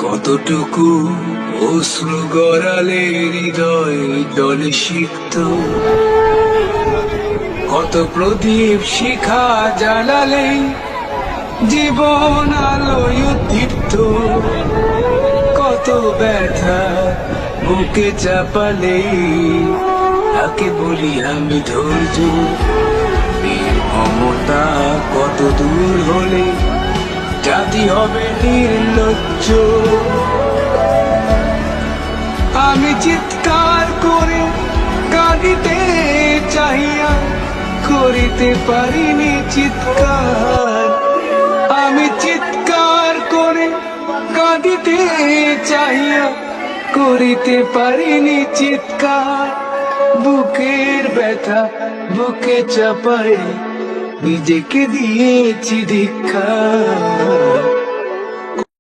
কতটুকু অশ্রু গড়ালে হৃদয় দলে সিক্ত, কত প্রদীপ শিখা জ্বালালে জীবন আলোয় উদ্দীপ্ত, কত ব্যথা বুকে চাপালে তাকে বলি আমি ধৈর্য। মমতা কত দূর হলে জাতি হবে নির্লজ্জ। আমি চিৎকার করে কাঁদিতে চাহিয়া করিতে পারিনি চিৎকার, আমি চিৎকার করে কাঁদিতে চাহিয়া করিতে পারিনি চিৎকার। বুকের ব্যথা বুকে চাপায় নিজেকে দিয়েছি ধিক্কার।